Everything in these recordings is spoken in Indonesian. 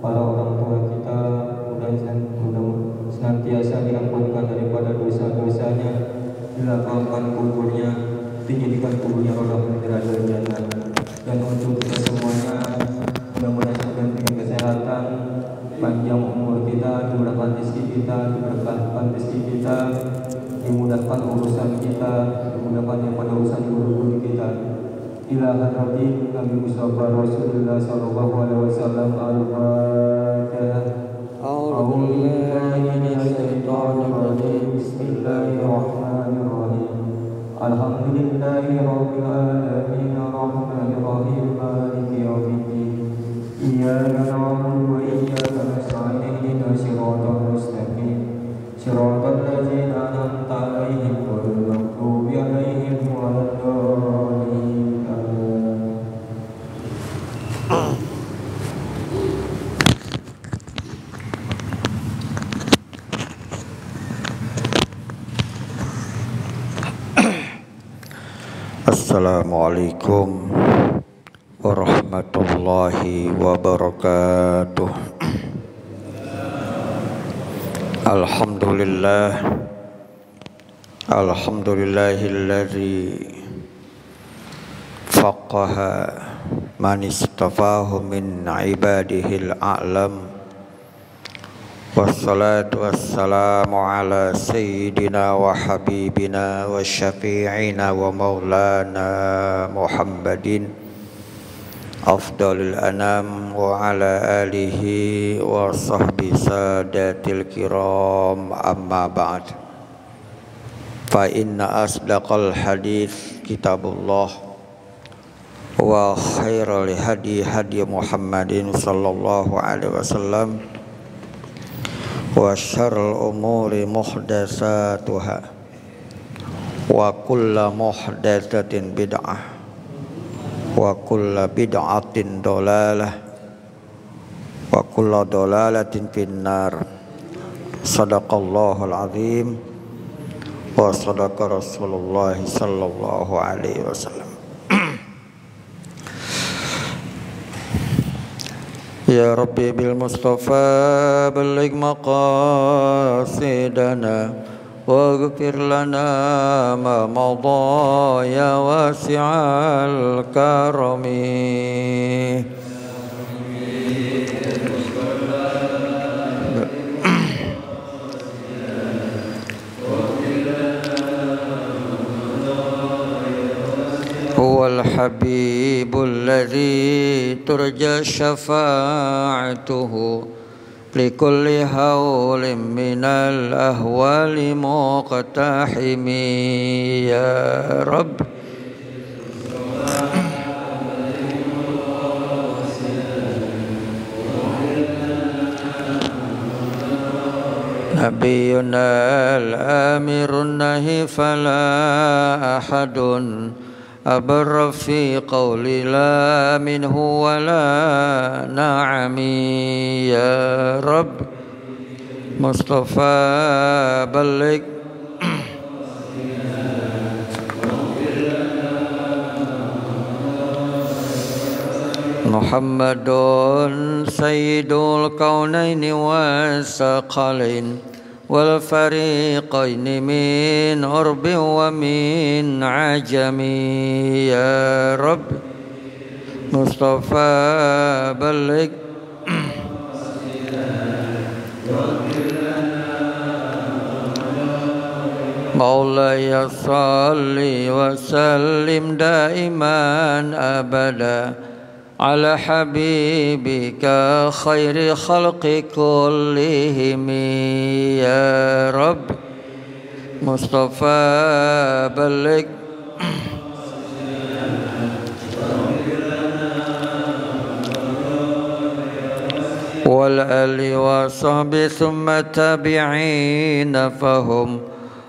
para orang tua kita, mudah senantiasa diampunkan daripada dosa-dosanya, dilapangkan kuburnya, dijadikan kuburnya roda derajat jannah. Dan untuk kita semuanya, mudah-mudahan diberikan kesehatan, panjang umur kita, dimudahkan rezeki kita, diberkahkan rezeki kita, dimudahkan urusan kita, dimudahkan daripada urusan guru-guru kita. Ila hadrati Nabi Mustafa Rasulullah sallallahu alaihi wasallam. Al-Fatihah. A'udzu billahi minasyaitonir rajim. Bismillahirrahmanirrahim. Alhamdulillahi rabbil alamin, arrahmanir rahim, maliki yaumiddin. Iyyaka na'budu wa iyyaka nasta'in, ihdinas siratal mustaqim. Siratal ladzina an'amta 'alaihim ghairil maghdubi 'alaihim waladdallin. Assalamualaikum warahmatullahi wabarakatuh. Alhamdulillahilladzi faqaha man istafahu min ibadihil a'lam. Wassalatu wassalamu ala sayyidina wa habibina wa syafi'ina wa maulana Muhammadin afdalil anam wa ala alihi wa sahbi sadatil kiram, amma ba'd. Fa inna asdaqal hadits kitabullah wa khairal hadi Muhammadin sallallahu alaihi wasallam wa syarrul umuri muhdatsatuha wa kullu muhdatsatin bid'ah wa kullu bid'atin dhalalah wa kullu dhalalatin finnar. Shadaqallahul azim wa sadaqa Rasulullah sallallahu alaihi wasallam. Ya Rabbi bil Mustafa balligh maqasidana waghfir lana ma madha ya wasi'al karami. Huwal habibul ladzi turja syafa'atuhu likulli hawlin minal ahwali muqtahimi. Ya Rabb, Nabiyuna al-amirun nahi fala ahadun abarra fi qawli la minhu wa la na'ami. Ya Rabb, Mustafa balligh Muhammadun sayyidul kaunaini wassaqalain wal fariqaini min urbin wa min ajami. Ya Rabb, Mustafa balligh Maulaya salli wa sallim daiman abada ala habibika khairi khalqi kullihim. Ya Rabb, Mustafa balligh wal ali wa sahbi thumma tabi'ina fahum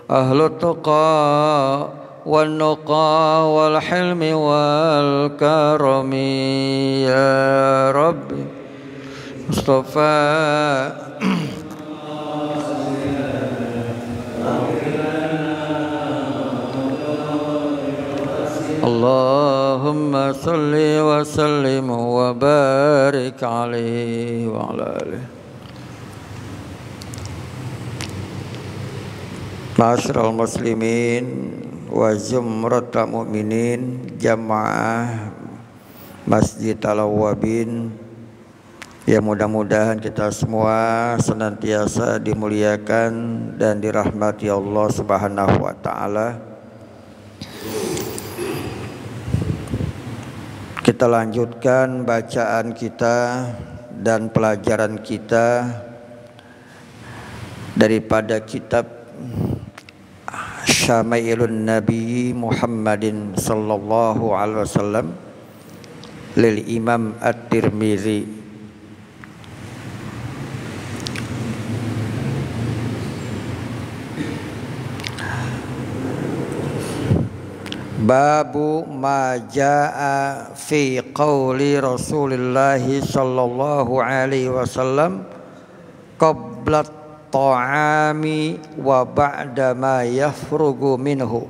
ahlu tuqa wal nuqa wal hilmi wal karami. Ya Rabbi, Mustafa Allahumma Allahumma salli wa sallim wa barik alaihi wa ala alihi. Ma'asyiral muslimin wa zumratal mu'minin jamaah Masjid Al-Awwabin, ya mudah-mudahan kita semua senantiasa dimuliakan dan dirahmati Allah Subhanahu wa taala. Kita lanjutkan bacaan kita dan pelajaran kita daripada kitab Syama'ilun Nabi Muhammadin sallallahu alaihi wasallam lil Imam At-Tirmizi. Babu ma jaa fi qauli Rasulillah sallallahu alaihi wasallam qabla ta'ami wa ba'da ma yafrugu minhu.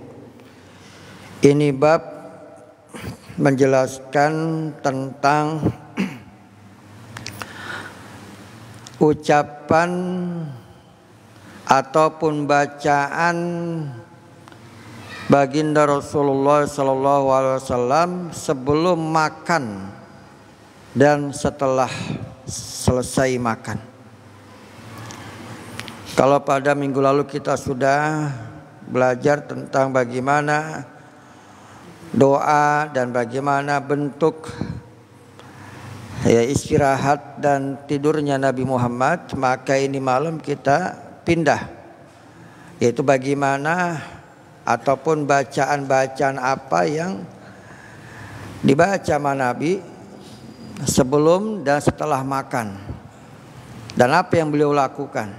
Ini bab menjelaskan tentang ucapan ataupun bacaan baginda Rasulullah sallallahu alaihi wasallam sebelum makan dan setelah selesai makan. Kalau pada minggu lalu kita sudah belajar tentang bagaimana doa dan bagaimana bentuk istirahat dan tidurnya Nabi Muhammad, maka ini malam kita pindah, yaitu bagaimana ataupun bacaan-bacaan apa yang dibaca sama Nabi sebelum dan setelah makan, dan apa yang beliau lakukan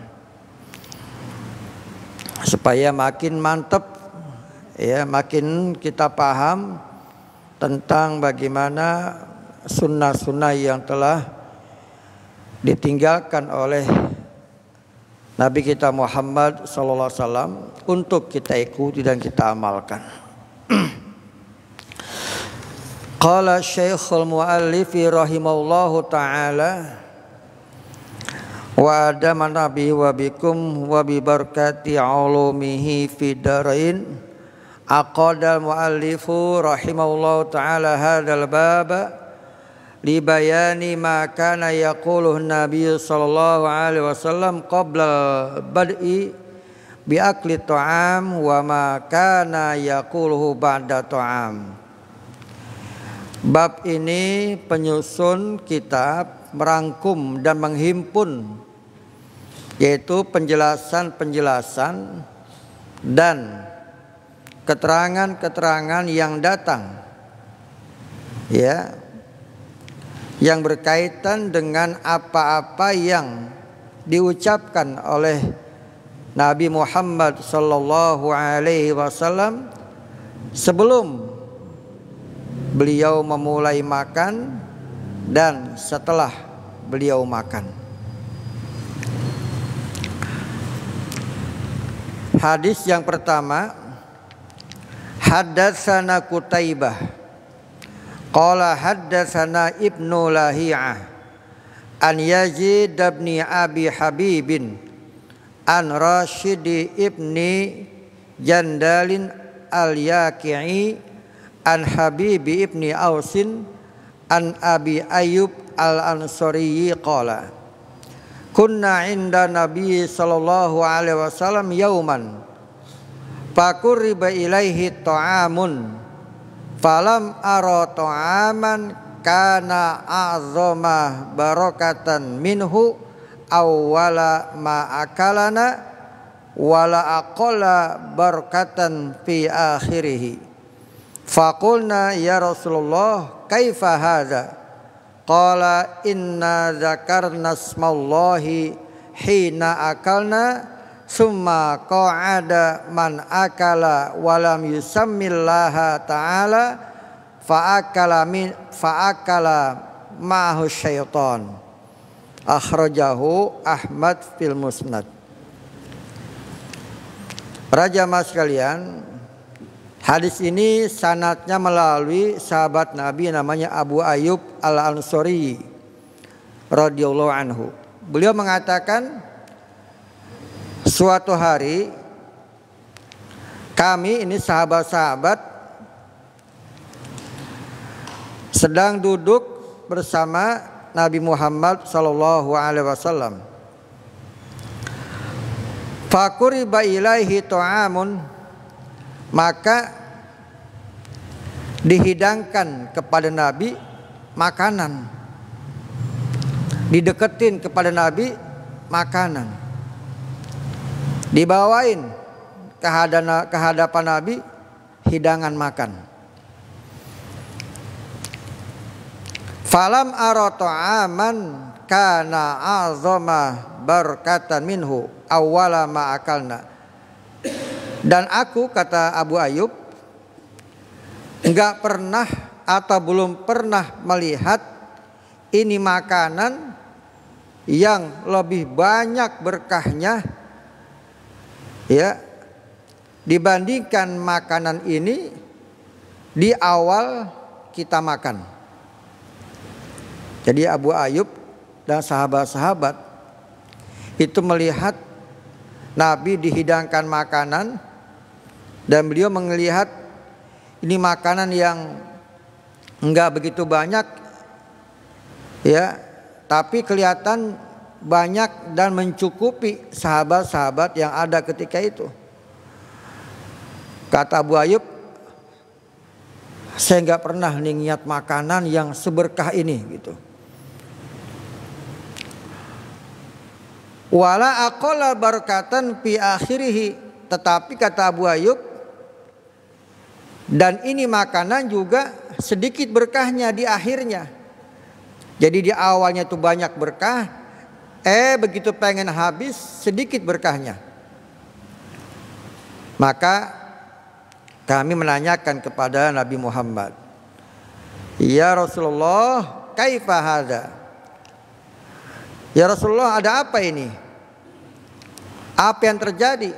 supaya makin mantap, ya, makin kita paham tentang bagaimana sunnah-sunnah yang telah ditinggalkan oleh Nabi kita Muhammad sallallahu alaihi wasallam untuk kita ikuti dan kita amalkan. Qala Syekhul Muallif rahimahullahu taala wa adama nabi wa bikum wa bi barakati ulumihi fid darain. Aqadal muallifu rahimahullahu taala hadzal baba li bayani ma kana yaquluhu Nabi sallallahu alaihi wasallam qabla bad'i bi akli ta'am wa ma kana yaquluhu ba'da ta'am. Bab ini penyusun kitab merangkum dan menghimpun, yaitu penjelasan-penjelasan dan keterangan-keterangan yang datang, ya, yang berkaitan dengan apa-apa yang diucapkan oleh Nabi Muhammad sallallahu alaihi wasallam sebelum beliau memulai makan dan setelah beliau makan. Hadis yang pertama, haddatsana Qutaibah qala haddatsana Ibnu Lahiyah an Yazid bin Abi Habibin an Rashid ibni Jandalin al-Yaqi'i an Habib ibni Ausin an Abi Ayyub al-Ansari qala kunna inda Nabi sallallahu alaihi wasallam yauman faqurriba ilaihi ta'amun falam ara ta'aman kana a'zama barakatan minhu awwala ma akalana wala aqalla barakatan fi akhirih. Faqulna ya Rasulullah kaifa hadza? Qala inna dzakarna smallahi hina akalna summa qa'ada man akala walam yusammillaha ta'ala fa'akala ma'ahu syaitan. Akhrajahu Ahmad fil Musnad. Para jamaah sekalian, Hadis ini sanadnya melalui sahabat Nabi namanya Abu Ayyub Al-Ansari radhiyallahu anhu. Beliau mengatakan, suatu hari kami ini sahabat-sahabat sedang duduk bersama Nabi Muhammad sallallahu alaihi wasallam. Faquriba ilaihi ta'amun, maka dihidangkan kepada Nabi makanan, dideketin kepada Nabi makanan, dibawain ke hadapan Nabi hidangan makan. Falam ara ta'aman kana azama barakatan minhu awwala ma akalna. Dan aku, kata Abu Ayyub, enggak pernah atau belum pernah melihat ini makanan yang lebih banyak berkahnya ya dibandingkan makanan ini di awal kita makan. Jadi Abu Ayyub dan sahabat-sahabat itu melihat Nabi dihidangkan makanan dan beliau melihat ini makanan yang enggak begitu banyak ya, tapi kelihatan banyak dan mencukupi sahabat-sahabat yang ada ketika itu. Kata Abu Ayyub, saya enggak pernah niat makanan yang seberkah ini gitu. Wala aqalla barakatan fi akhirih, tetapi kata Abu Ayyub, dan ini makanan juga sedikit berkahnya di akhirnya. Jadi di awalnya itu banyak berkah, begitu pengen habis sedikit berkahnya. Maka kami menanyakan kepada Nabi Muhammad, ya Rasulullah, kaifa hada? Ya Rasulullah, ada apa ini? Apa yang terjadi?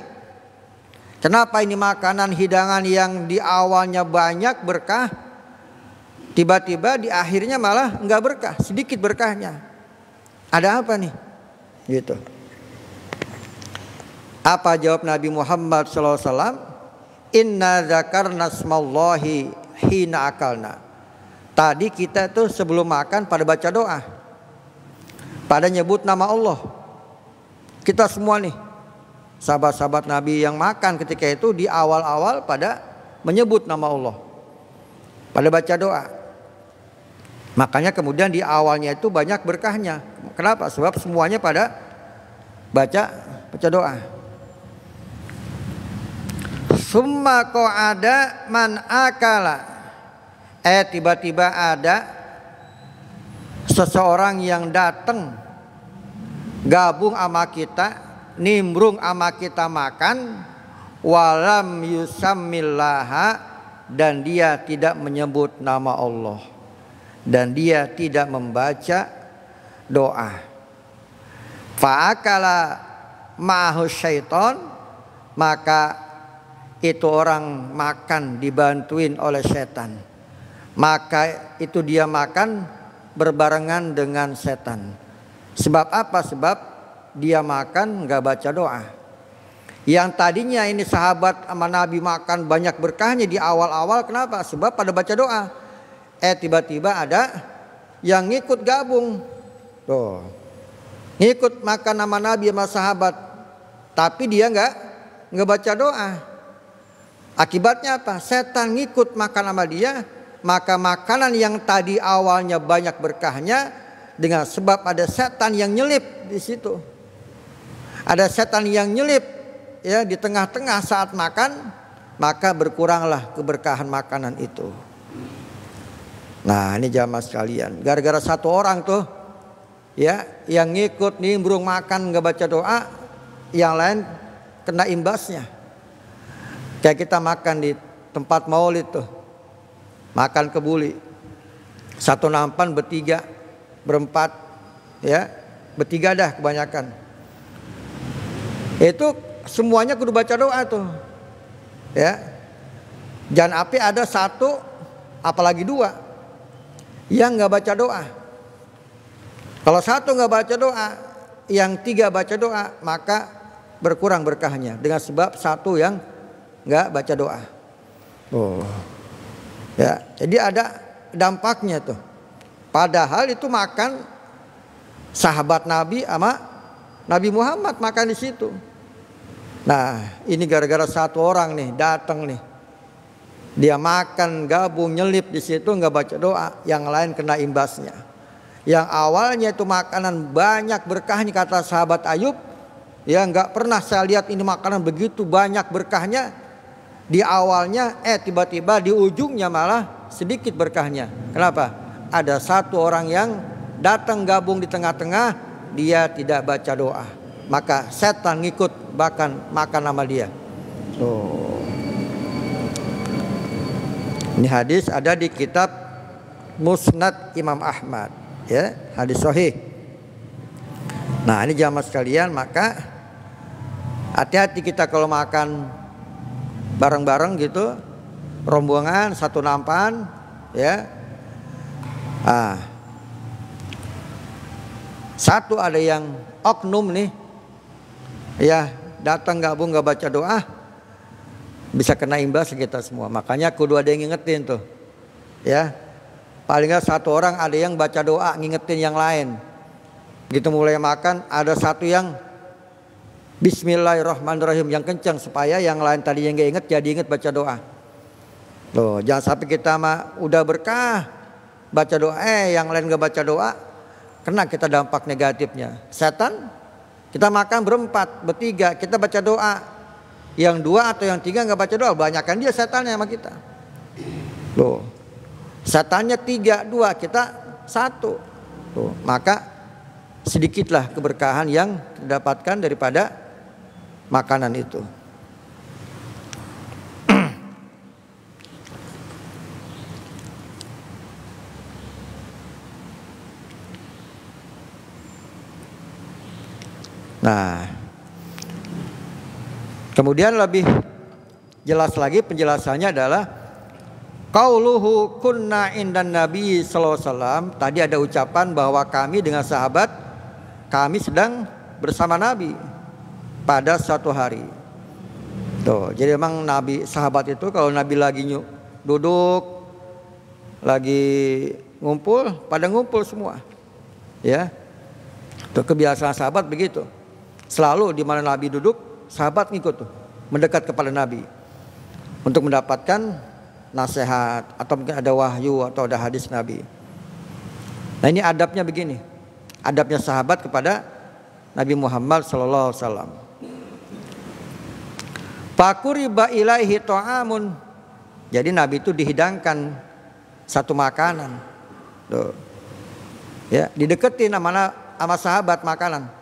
Kenapa ini makanan hidangan yang di awalnya banyak berkah, tiba-tiba di akhirnya malah enggak berkah, sedikit berkahnya. Ada apa nih? Gitu. Apa jawab Nabi Muhammad SAW? Inna dzakarna smallahi hina akalna. Tadi kita tuh sebelum makan pada baca doa, pada nyebut nama Allah. Kita semua nih sahabat-sahabat Nabi yang makan ketika itu di awal-awal pada menyebut nama Allah, pada baca doa. Makanya kemudian di awalnya itu banyak berkahnya. Kenapa? Sebab semuanya pada baca doa. Summa qa'ada man akala. Tiba-tiba ada seseorang yang datang gabung sama kita, nimbrung sama kita makan, walam yusammillaha, dan dia tidak menyebut nama Allah, dan dia tidak membaca doa. Fa'akala ma'ahu syaiton, maka itu orang makan dibantuin oleh setan. Maka itu dia makan berbarengan dengan setan. Sebab apa? Sebab dia makan nggak baca doa. Yang tadinya ini sahabat sama Nabi makan banyak berkahnya di awal-awal, kenapa? Sebab pada baca doa. Tiba-tiba ada yang ngikut gabung. Tuh. Ngikut makan sama Nabi sama sahabat, tapi dia nggak baca doa. Akibatnya apa? Setan ngikut makan sama dia, maka makanan yang tadi awalnya banyak berkahnya, dengan sebab ada setan yang nyelip di situ. Ada setan yang nyelip ya di tengah-tengah saat makan, maka berkuranglah keberkahan makanan itu. Nah, ini jamaah sekalian, gara-gara satu orang tuh ya yang ngikut nimbrung makan nggak baca doa, yang lain kena imbasnya. Kayak kita makan di tempat maulid tuh, makan kebuli, satu nampan bertiga, berempat, ya bertiga dah kebanyakan. Itu semuanya kudu baca doa tuh, ya. Jangan api ada satu, apalagi dua, yang nggak baca doa. Kalau satu nggak baca doa, yang tiga baca doa, maka berkurang berkahnya. Dengan sebab satu yang nggak baca doa. Ya, jadi ada dampaknya tuh. Padahal itu makan sahabat Nabi sama Nabi Muhammad makan di situ. Nah, ini gara-gara satu orang nih datang nih. Dia makan gabung nyelip di situ nggak baca doa, yang lain kena imbasnya. Yang awalnya itu makanan banyak berkahnya kata sahabat Ayub, ya nggak pernah saya lihat ini makanan begitu banyak berkahnya. Di awalnya tiba-tiba di ujungnya malah sedikit berkahnya. Kenapa? Ada satu orang yang datang gabung di tengah-tengah, dia tidak baca doa, maka setan ngikut makan sama dia. Ini hadis ada di kitab Musnad Imam Ahmad, ya, hadis sahih. Nah, ini jamaah sekalian, maka hati-hati kita kalau makan bareng-bareng gitu, rombongan satu nampan, ya. Satu ada yang oknum nih, ya, datang gabung nggak baca doa, bisa kena imbas kita semua. Makanya kudu ada yang ngingetin tuh, ya. Paling nggak satu orang ada yang baca doa ngingetin yang lain. Gitu mulai makan ada satu yang Bismillahirrahmanirrahim yang kencang supaya yang lain tadi yang nggak inget jadi inget baca doa. Loh, jangan sampai kita mah udah berkah baca doa, yang lain nggak baca doa, kena kita dampak negatifnya. Setan, kita makan berempat, bertiga, kita baca doa. Yang dua atau yang tiga nggak baca doa, banyakkan dia setannya sama kita. Loh, setannya tiga, dua, kita satu. Loh, maka sedikitlah keberkahan yang didapatkan daripada makanan itu. Nah, kemudian lebih jelas lagi penjelasannya adalah qauluhu kunna indan nabi sallallahu alaihi wasallam. Tadi ada ucapan bahwa kami dengan sahabat kami sedang bersama Nabi pada suatu hari. Tuh, jadi memang Nabi sahabat itu kalau Nabi lagi duduk, lagi ngumpul, pada ngumpul semua. Ya. Tuh kebiasaan sahabat begitu. Selalu di mana Nabi duduk, sahabat ngikut tuh, mendekat kepada Nabi untuk mendapatkan nasihat atau mungkin ada wahyu atau ada hadis Nabi. Nah, ini adabnya begini. Adabnya sahabat kepada Nabi Muhammad sallallahu alaihi wasallam. Fakuriba ilaihi ta'amun. Jadi Nabi itu dihidangkan satu makanan. Tuh. Ya, dideketin sama sahabat makanan.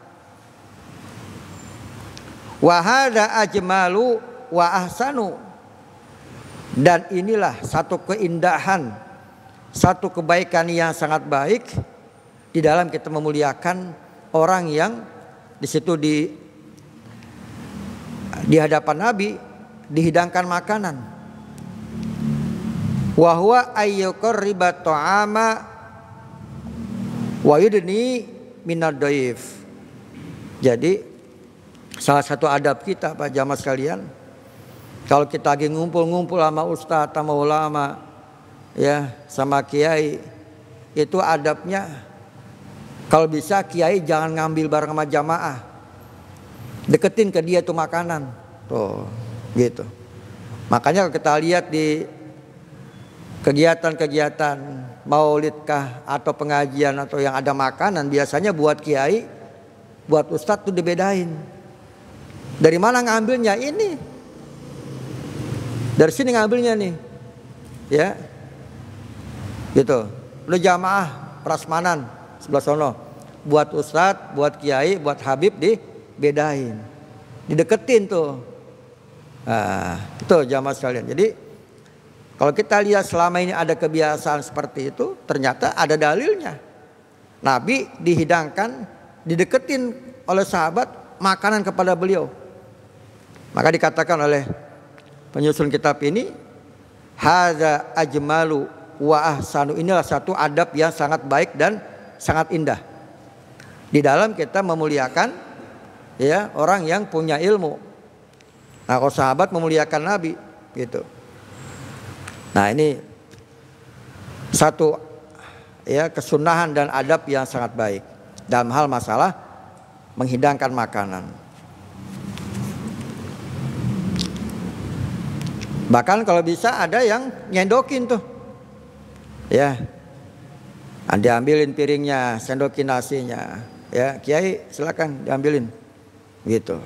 Wa hadza ajmalu wa ahsanu. Dan inilah satu keindahan, satu kebaikan yang sangat baik di dalam kita memuliakan orang yang di situ di hadapan Nabi dihidangkan makanan. Wa huwa ayyuqarriba ta'ama wa yudni minad dhaif. Jadi salah satu adab kita Pak jamaah sekalian, kalau kita lagi ngumpul-ngumpul sama ustadz, sama ulama, ya, sama kiai, itu adabnya kalau bisa kiai jangan ngambil bareng sama jamaah, deketin ke dia tuh makanan, tuh, gitu. Makanya kalau kita lihat di kegiatan-kegiatan maulidkah atau pengajian atau yang ada makanan, biasanya buat kiai, buat ustadz tuh dibedain. Dari mana ngambilnya ini? Dari sini ngambilnya nih, ya, gitu. Lu jamaah prasmanan sebelah sono, buat ustadz, buat kiai, buat habib dibedain, dideketin tuh. Nah, itu jamaah sekalian. Jadi kalau kita lihat selama ini ada kebiasaan seperti itu, ternyata ada dalilnya. Nabi dihidangkan, dideketin oleh sahabat makanan kepada beliau. Maka dikatakan oleh penyusun kitab ini, Hadza ajmalu wa ahsanu. Inilah satu adab yang sangat baik dan sangat indah di dalam kita memuliakan ya orang yang punya ilmu. Nah, kalau sahabat memuliakan Nabi gitu. Nah, ini satu ya kesunahan dan adab yang sangat baik dalam hal masalah menghidangkan makanan. Bahkan kalau bisa ada yang nyendokin tuh. Ya. Diambilin piringnya, sendokin nasinya. Ya, Kiai silakan diambilin. Gitu.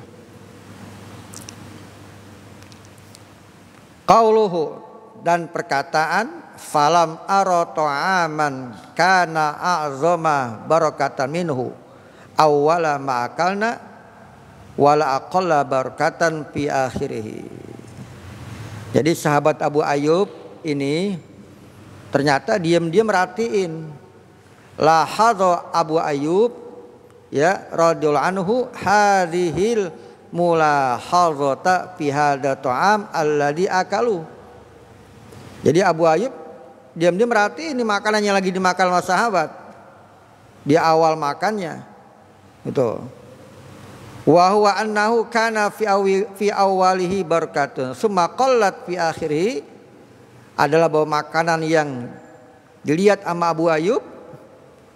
Qauluhu, dan perkataan falam ara ta'aman kana a'zama barakatan minhu awwala ma akalna wala aqalla barakatan fi akhirih. Jadi sahabat Abu Ayyub ini ternyata diam-diam merhatiin. Lahadha Abu Ayyub ya radhiyallahu anhu hadhil mulahadhata fi hadha ta'am alladhi akalu. Jadi Abu Ayyub diam-diam merhatiin ini makanan yang lagi dimakan oleh sahabat. Di awal makannya itu. Wa huwa annahu kana fi awwalihi barakatun summa qallat fi akhirih, adalah bahwa makanan yang dilihat sama Abu Ayyub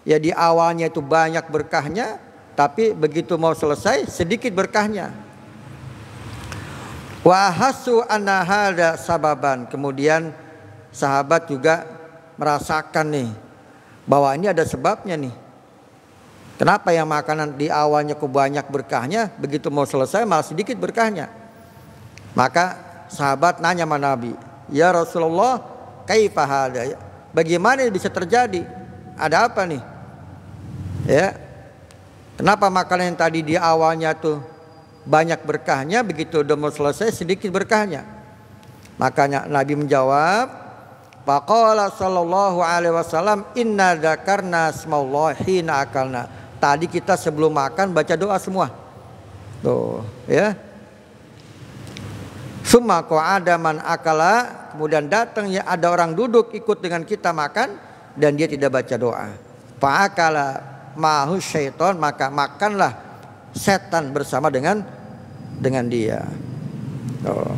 ya di awalnya itu banyak berkahnya, tapi begitu mau selesai sedikit berkahnya. Wa hasu anna hadza sababan, kemudian sahabat juga merasakan nih bahwa ini ada sebabnya nih. Kenapa yang makanan di awalnya kebanyak berkahnya, begitu mau selesai malah sedikit berkahnya. Maka sahabat nanya sama Nabi, ya Rasulullah, kaifa hadza? Bagaimana ini bisa terjadi? Ada apa nih? Ya. Kenapa makanan yang tadi di awalnya tuh banyak berkahnya, begitu udah mau selesai sedikit berkahnya? Makanya Nabi menjawab, faqala sallallahu alaihi wasallam, inna dzakarna smallahi hina akalna. Tadi kita sebelum makan baca doa semua. Tuh, ya. Summa qa'ada man akala, kemudian datang ya ada orang duduk ikut dengan kita makan dan dia tidak baca doa. Fa'akala ma'hu syaiton, maka makanlah setan bersama dengan dia. Tuh.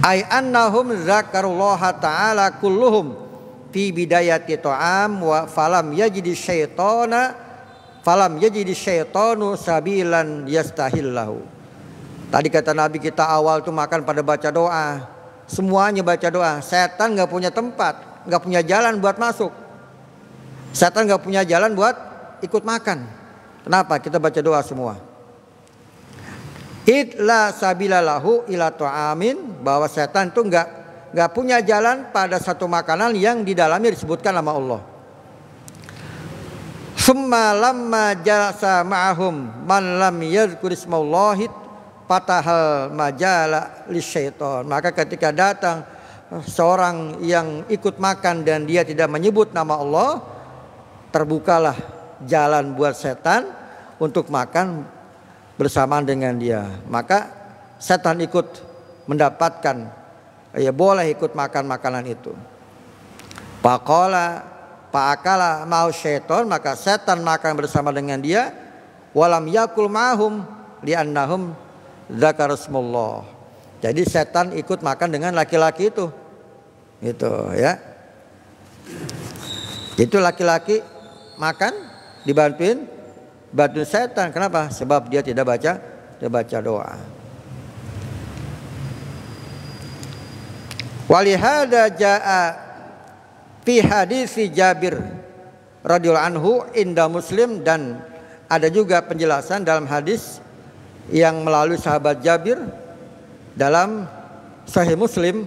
Ai annahum zakarullaha ta'ala kulluhum fi bidayati ta'am wa falam yajidi syaitanu sabilan yastahillahu. Tadi kata Nabi kita awal tuh makan pada baca doa, semuanya baca doa. Setan nggak punya tempat, nggak punya jalan buat masuk. Setan nggak punya jalan buat ikut makan. Kenapa? Kita baca doa semua. Itla sabilalahu ila ta'amin, bahwa setan itu nggak punya jalan pada satu makanan yang di dalamnya disebutkan nama Allah. Summa lamma jalasa ma'ahum man lam yadhkur ismallahi fatahal majala lisyaiton. Maka ketika datang seorang yang ikut makan dan dia tidak menyebut nama Allah, terbukalah jalan buat setan untuk makan bersamaan dengan dia. Maka setan ikut mendapatkan, ya boleh ikut makan makanan itu. Fa'akala mau syaiton, maka setan makan bersama dengan dia. Walam yakul ma'hum li'annahum zakarasmullah. Jadi setan ikut makan dengan laki-laki itu. Gitu ya. Itu laki-laki makan dibantuin setan. Kenapa? Sebab dia tidak baca doa. Walihada jaa fi hadisi Jabir radhiyallahu anhu inda Muslim, dan ada juga penjelasan dalam hadis yang melalui sahabat Jabir dalam Sahih Muslim.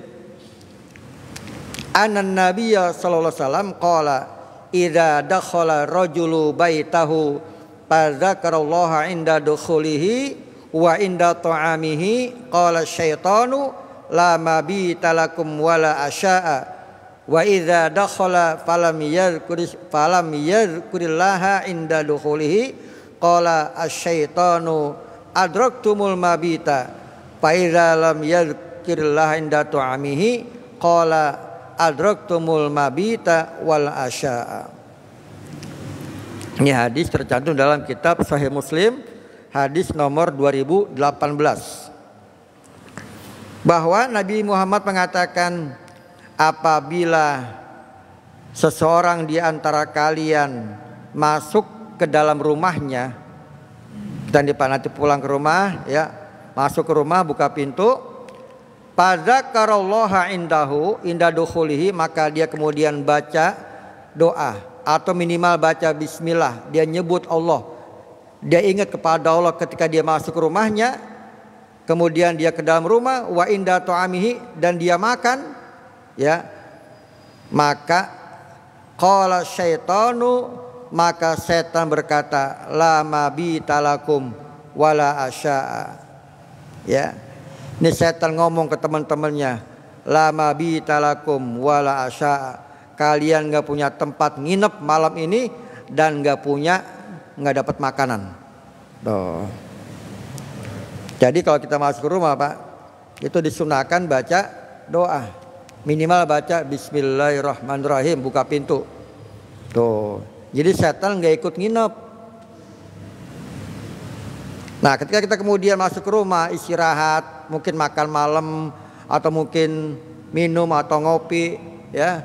Anan Nabiyya sallallahu alaihi wasallam qala idza dakhala rajulu baitahu fadzakarallaha inda dukhulihi wa inda ta'amihi qala syaitanu la mabita lakum wala asya'a wa idza dakhala falam yadhkurillaha inda dukhulihi qala asyaitanu adraktumul mabita fa idza yadhkirillah inda tu'amihi qala adraktumul mabita wal asya'a. Ini hadis tercantum dalam kitab Sahih Muslim, hadis nomor 2018. Bahwa Nabi Muhammad mengatakan, apabila seseorang di antara kalian masuk ke dalam rumahnya, kita nanti pulang ke rumah ya, masuk ke rumah, buka pintu, fadzakarallaha inda dukhulihi, maka dia kemudian baca doa atau minimal baca bismillah, dia nyebut Allah, dia ingat kepada Allah ketika dia masuk ke rumahnya, kemudian dia ke dalam rumah, wa inda tu'amihi, dan dia makan ya, maka qala syaitanu, maka setan berkata, la mabita lakum wala asya'a. Ya, ini setan ngomong ke teman-temannya, la mabita lakum wala asya'a, kalian nggak punya tempat nginep malam ini dan nggak dapat makanan. Tuh. Jadi kalau kita masuk ke rumah Pak, itu disunahkan baca doa, minimal baca bismillahirrahmanirrahim, buka pintu. Tuh. Jadi setan nggak ikut nginep. Nah, ketika kita kemudian masuk ke rumah, istirahat, mungkin makan malam atau mungkin minum atau ngopi, ya,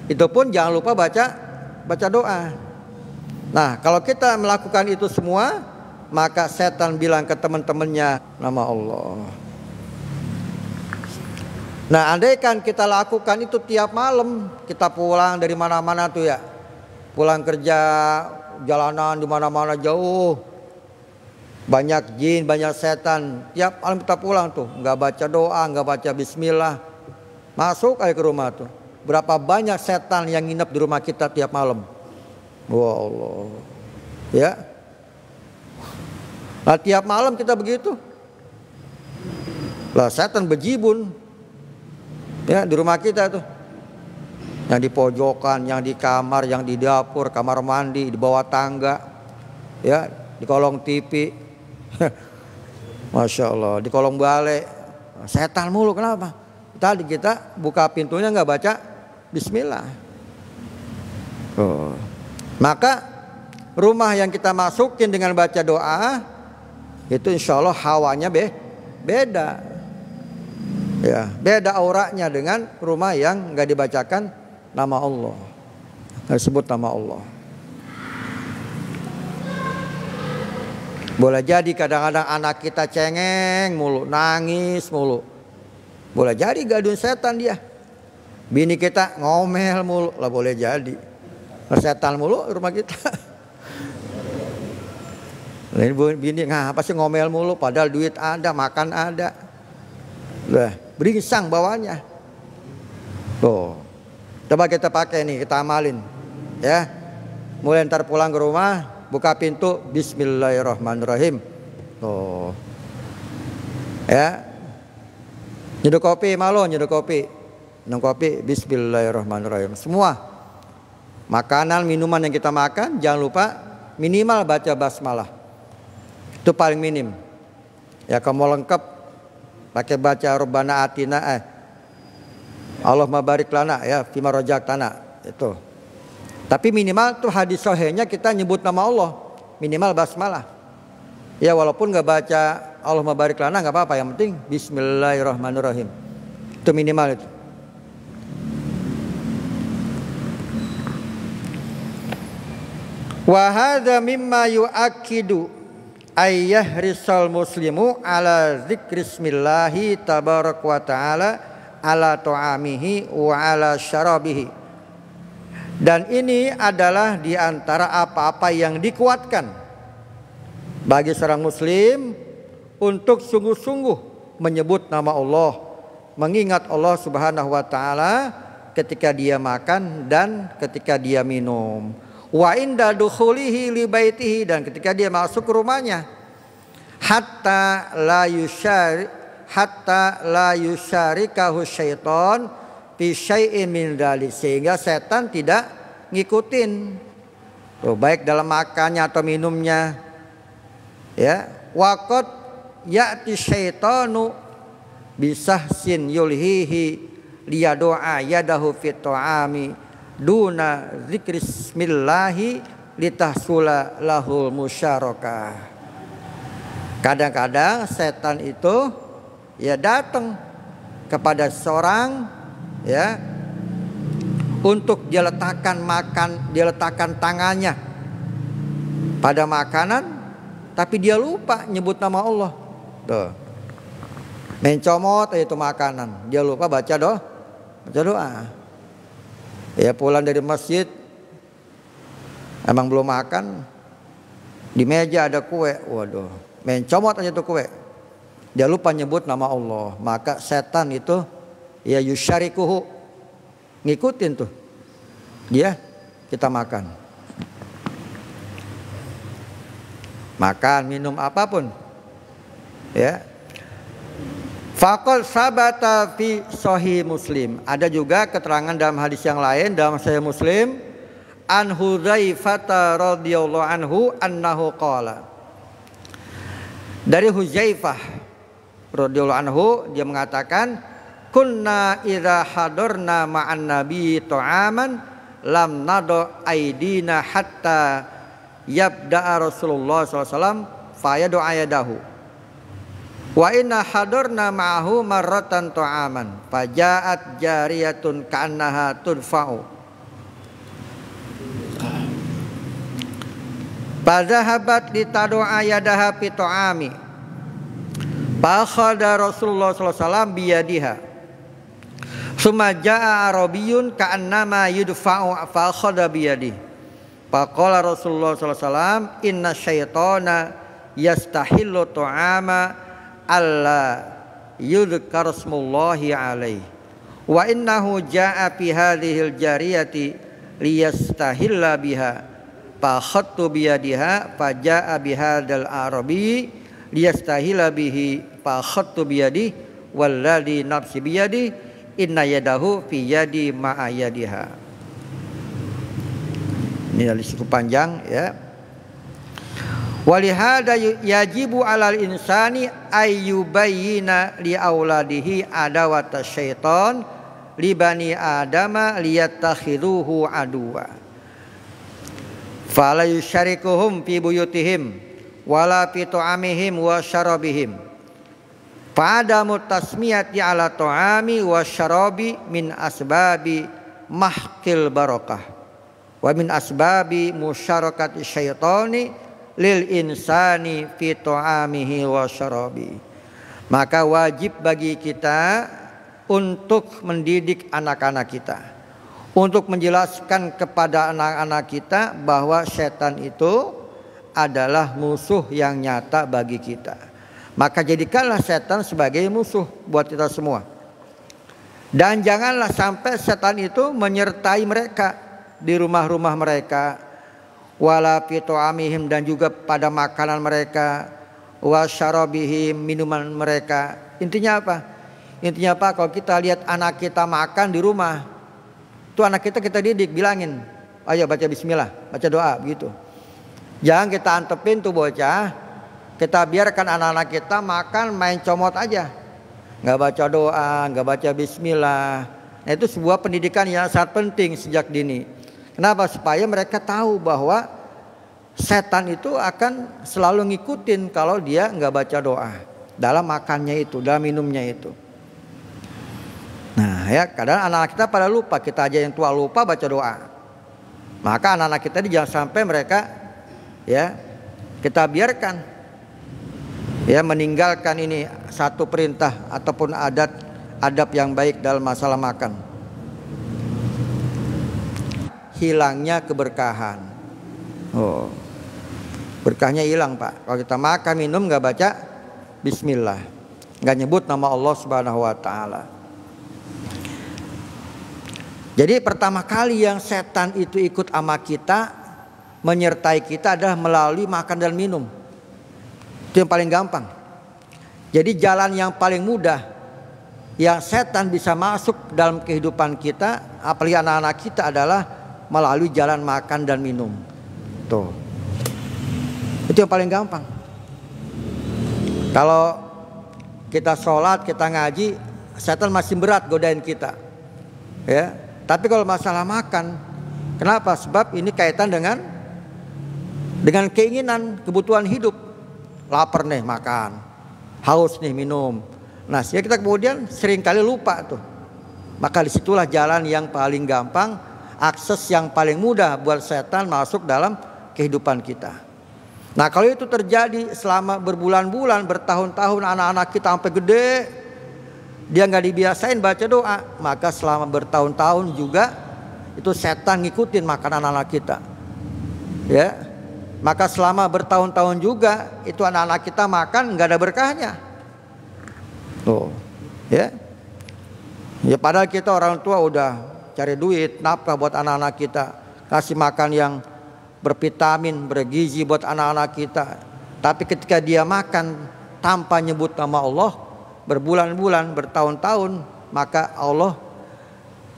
itu pun jangan lupa baca doa. Nah, kalau kita melakukan itu semua, maka setan bilang ke teman-temannya, nama Allah. Nah, andaikan kita lakukan itu tiap malam, kita pulang dari mana-mana tuh ya, pulang kerja, jalanan di mana-mana jauh, banyak jin, banyak setan. Tiap malam kita pulang tuh, nggak baca doa, nggak baca bismillah, masuk aja ke rumah tuh. Berapa banyak setan yang nginep di rumah kita tiap malam. Wah Allah, ya. Nah, tiap malam kita begitu. Lah setan bejibun, ya, di rumah kita tuh. Yang di pojokan, yang di kamar, yang di dapur, kamar mandi, di bawah tangga, ya, di kolong TV, masya Allah, di kolong balik, setan mulu. Kenapa? Tadi kita buka pintunya nggak baca bismillah. Maka rumah yang kita masukin dengan baca doa, itu insya Allah hawanya beda, ya, beda auranya dengan rumah yang nggak dibacakan nama Allah, disebut nama Allah. Boleh jadi kadang-kadang anak kita cengeng mulu, nangis mulu. Boleh jadi gaduh setan dia. Bini kita ngomel mulu, lah boleh jadi setan mulu rumah kita. Lain bini ngapa sih ngomel mulu, padahal duit ada, makan ada. Lah, beringsang bawahnya. Tuh. Coba kita pakai nih, kita amalin, ya. Mulai ntar pulang ke rumah, buka pintu, bismillahirrahmanirrahim. Tuh, ya. Nyeduh kopi, malu nyeduh kopi, minum kopi, bismillahirrahmanirrahim. Semua makanan, minuman yang kita makan, jangan lupa minimal baca basmalah. Itu paling minim. Ya, kalau lengkap, pakai baca Rabbana atina, Allahumma barik lana, ya, fima razaqtana, itu. Tapi minimal tuh hadis sahihnya kita nyebut nama Allah, minimal basmalah. Ya, walaupun nggak baca Allahumma barik lana nggak apa-apa, yang penting bismillahirrahmanirrahim. Itu minimal itu. Wa hadza mimma yu'akkidu ayyahrisal muslimu ala dzikrismillahi tabaraka wa ta'ala ala ta'amihi wa ala syarabihi. Dan ini adalah di antara apa-apa yang dikuatkan bagi seorang muslim untuk sungguh-sungguh menyebut nama Allah, mengingat Allah Subhanahu wa taala ketika dia makan dan ketika dia minum. Wa inda dukhulihi li baitihi, dan ketika dia masuk ke rumahnya, hatta la yusyarikahu syaitan fi syai'in min dzalik, sehingga setan tidak ngikutin. Tuh, baik dalam makannya atau minumnya. Ya, waqad ya'ti syaitanu bisahsin yulhihi liyadu'a yadahu fit ta'ami duna zikrismillahi litahsula lahul musyarakah. Kadang-kadang setan itu ya datang kepada seorang ya untuk dia letakkan tangannya pada makanan, tapi dia lupa nyebut nama Allah. Tuh. Mencomot itu makanan, dia lupa baca doa. Ya pulang dari masjid, emang belum makan, di meja ada kue, waduh, mencomot aja tuh kue. Dia lupa nyebut nama Allah, maka setan itu ya yusyarikuhu, ngikutin tuh dia, kita makan minum apapun ya. Faqad sabata fi sahih Muslim. Ada juga keterangan dalam hadis yang lain dalam Sahih Muslim an Hudzaifah radhiyallahu anhu annahu qala. Dari Hudzaifah radhiyallahu anhu dia mengatakan kunna idza hadorna ma'an nabi ta'aman lam nado aidina hatta yabda'a Rasulullah sallallahu alaihi wasallam fayadu ayadahu. Wa inna hadorna ma'ahu marratan ta'aman faja'at jariyatun ka'annaha tudfa'u fadhahabat litadu'a yadaha fi ta'ami fakhada Rasulullah sallallahu alaihi wasallam biyadiha summa ja'a arabiyyun ka'annama yudfa'u fakhada biyadihi faqala Rasulullah sallallahu alaihi wasallam inna syaitana yastahillu ta'ama alla yudhkar smullahi alaihi wa innahu jaa fi hadhil jariyati liyastahilla biha fa khattu biyadiha fa jaa bihadzal arabi liyastahilla bihi fa khattu biyadi walladhi nafsi biyadi inna yadahu fi yadi ma'a yadiha. Ini cukup panjang ya. Walihada yajibu alal insani ayyubayyina li auladihi adawata syaitan li bani adama liyatakhiduhu aduwa fala yusyarikuhum fi buyutihim wala fi ta'amihim wa syarabihim fa'adamu tasmiyati ala ta'ami wa syarabi min asbabi mahkil barakah wa min asbabi musyarakati syaitani lil insani fi ta'amihi wa syarabi. Maka wajib bagi kita untuk mendidik anak-anak kita, untuk menjelaskan kepada anak-anak kita bahwa setan itu adalah musuh yang nyata bagi kita. Maka jadikanlah setan sebagai musuh buat kita semua. Dan janganlah sampai setan itu menyertai mereka di rumah-rumah mereka, wala fi ta'amihim dan juga pada makanan mereka, wa syarabihim minuman mereka. Intinya apa? Intinya apa? Kalau kita lihat anak kita makan di rumah, tuh anak kita didik, bilangin, ayo baca bismillah, baca doa begitu. Jangan kita antepin tuh bocah, kita biarkan anak-anak kita makan main comot aja, nggak baca doa, nggak baca bismillah. Nah, itu sebuah pendidikan yang sangat penting sejak dini. Kenapa? Supaya mereka tahu bahwa setan itu akan selalu ngikutin kalau dia nggak baca doa dalam makannya itu, dalam minumnya itu. Nah ya, kadang anak-anak kita pada lupa, kita aja yang tua lupa baca doa. Maka anak-anak kita jangan sampai mereka ya kita biarkan ya meninggalkan ini satu perintah ataupun adab yang baik dalam masalah makan. Hilangnya keberkahan. Oh, berkahnya hilang Pak. Kalau kita makan minum nggak baca bismillah, nggak nyebut nama Allah Subhanahu Wa Taala. Jadi pertama kali yang setan itu ikut sama kita, menyertai kita adalah melalui makan dan minum. Itu yang paling gampang. Jadi jalan yang paling mudah yang setan bisa masuk dalam kehidupan kita, apalagi anak-anak kita, adalah melalui jalan makan dan minum. Tuh. Itu yang paling gampang. Kalau kita sholat, kita ngaji, setan masih berat godain kita. Ya, tapi kalau masalah makan, kenapa? Sebab ini kaitan dengan keinginan, kebutuhan hidup. Lapar nih makan, haus nih minum. Nah, sehingga kita kemudian seringkali lupa tuh. Maka disitulah jalan yang paling gampang, akses yang paling mudah buat setan masuk dalam kehidupan kita. Nah, kalau itu terjadi selama berbulan-bulan, bertahun-tahun, anak-anak kita sampai gede, dia nggak dibiasain baca doa, maka selama bertahun-tahun juga itu setan ngikutin makan anak-anak kita. Ya, maka selama bertahun-tahun juga itu anak-anak kita makan nggak ada berkahnya. Tuh, ya. Ya padahal kita orang tua udah cari duit, nafkah buat anak-anak kita, kasih makan yang bervitamin, bergizi buat anak-anak kita. Tapi ketika dia makan tanpa nyebut nama Allah, berbulan-bulan, bertahun-tahun, maka Allah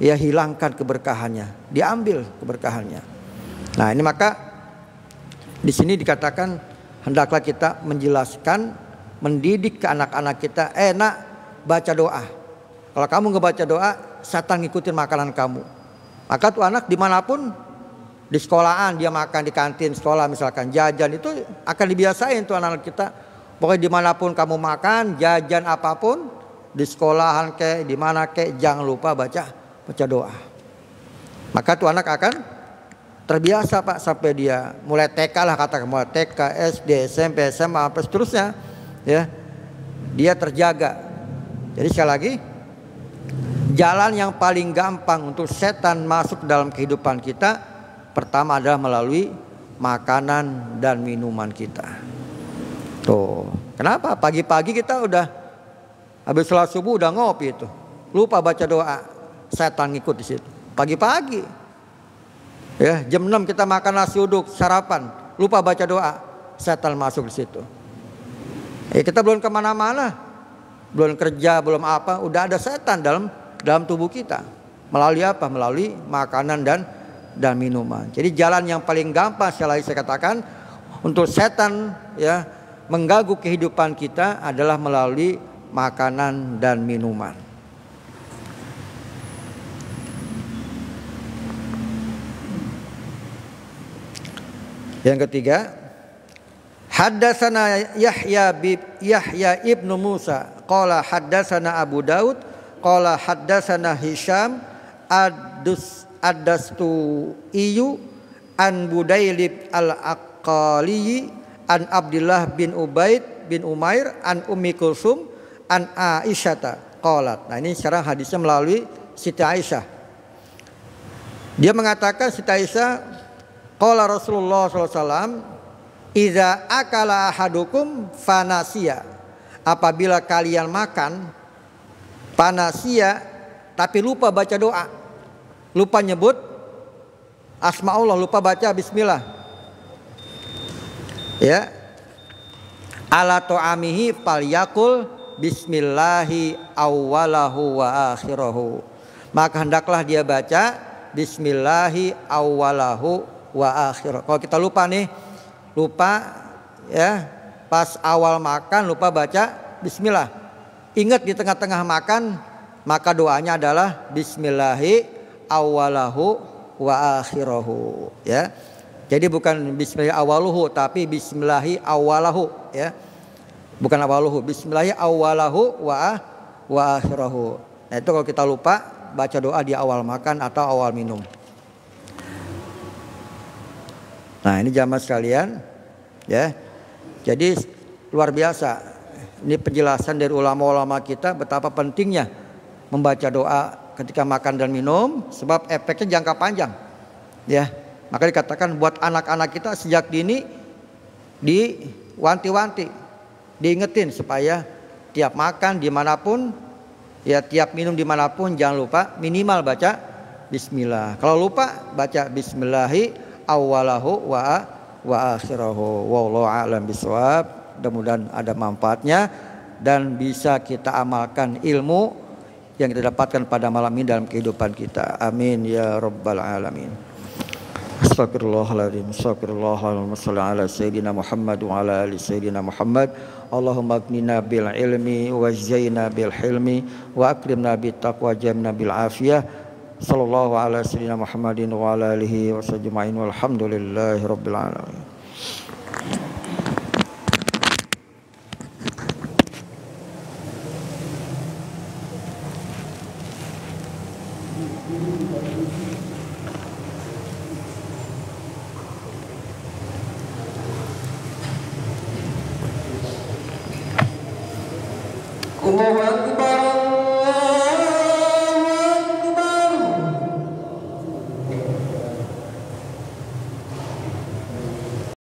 ya hilangkan keberkahannya, diambil keberkahannya. Nah, ini maka di sini dikatakan hendaklah kita menjelaskan, mendidik ke anak-anak kita, nak baca doa. Kalau kamu nggak baca doa, setan ngikutin makanan kamu. Maka tuh anak dimanapun, di sekolahan dia makan di kantin sekolah misalkan, jajan itu akan dibiasain tuh anak-anak kita. Pokoknya dimanapun kamu makan, jajan apapun, di sekolahan kek, di mana kek, jangan lupa baca doa. Maka tuh anak akan terbiasa Pak, sampai dia mulai TK lah, katakan mulai TK, SD, SMP, SMA, sampai seterusnya, ya dia terjaga. Jadi sekali lagi, jalan yang paling gampang untuk setan masuk dalam kehidupan kita, pertama adalah melalui makanan dan minuman kita. Tuh, kenapa pagi-pagi kita udah habis sholat subuh udah ngopi itu, lupa baca doa, setan ngikut di situ. Pagi-pagi, ya jam 6 kita makan nasi uduk sarapan, lupa baca doa, setan masuk di situ. Kita belum kemana-mana, belum kerja, belum apa, udah ada setan dalam tubuh kita. Melalui apa? Melalui makanan dan minuman. Jadi jalan yang paling gampang sekali lagi saya katakan untuk setan ya mengganggu kehidupan kita adalah melalui makanan dan minuman. Yang ketiga, haddatsana Yahya ibnu Musa qala haddatsana Abu Daud qala haddatsana Hisham ad-Dastu'i an Budailib al-Aqali an Abdullah bin Ubaid bin Umair an Ummi Kulsum an Aisyata qalat. Nah, ini sekarang hadisnya melalui Siti Aisyah. Dia mengatakan, Siti Aisyah, qala Rasulullah SAW, idza akala ahadukum fanasiya, apabila kalian makan panasiya tapi lupa baca doa, lupa nyebut asma Allah, lupa baca bismillah, ya, ala to'amihi falyakul bismillahi awwalahu wa akhirahu, maka hendaklah dia baca bismillahi awwalahu wa akhirahu. Kalau kita lupa nih, ya pas awal makan lupa baca bismillah, ingat di tengah-tengah makan, maka doanya adalah bismillahi awwalahu wa akhirahu, ya. Jadi bukan bismillahi awaluhu, tapi bismillahi awalahu, ya. Bukan awaluhu, bismillahi awalahu wa akhirahu. Nah, itu kalau kita lupa baca doa di awal makan atau awal minum. Nah, ini jamaah sekalian, ya. Jadi luar biasa. Ini penjelasan dari ulama-ulama kita betapa pentingnya membaca doa ketika makan dan minum, sebab efeknya jangka panjang, ya. Maka dikatakan buat anak-anak kita sejak dini diwanti-wanti, diingetin supaya tiap makan dimanapun, ya tiap minum dimanapun jangan lupa minimal baca bismillah. Kalau lupa baca bismillahi awwalahu wa akhirahu. Wallahu a'lam bishawab. Mudah-mudahan ada manfaatnya dan bisa kita amalkan ilmu yang kita dapatkan pada malam ini dalam kehidupan kita. Amin ya rabbal alamin. Astaghfirullahaladzim, astaghfirullahaladzim, salli ala Sayyidina Muhammad wa ala ali Sayyidina Muhammad. Allahumma aghnina bil ilmi wa zayyina bil hilmi wa akrimna bit taqwa jamna bil afiyah. Sallallahu ala Sayyidina Muhammadin wa ala alihi wa sajma'in walhamdulillahi rabbil alamin.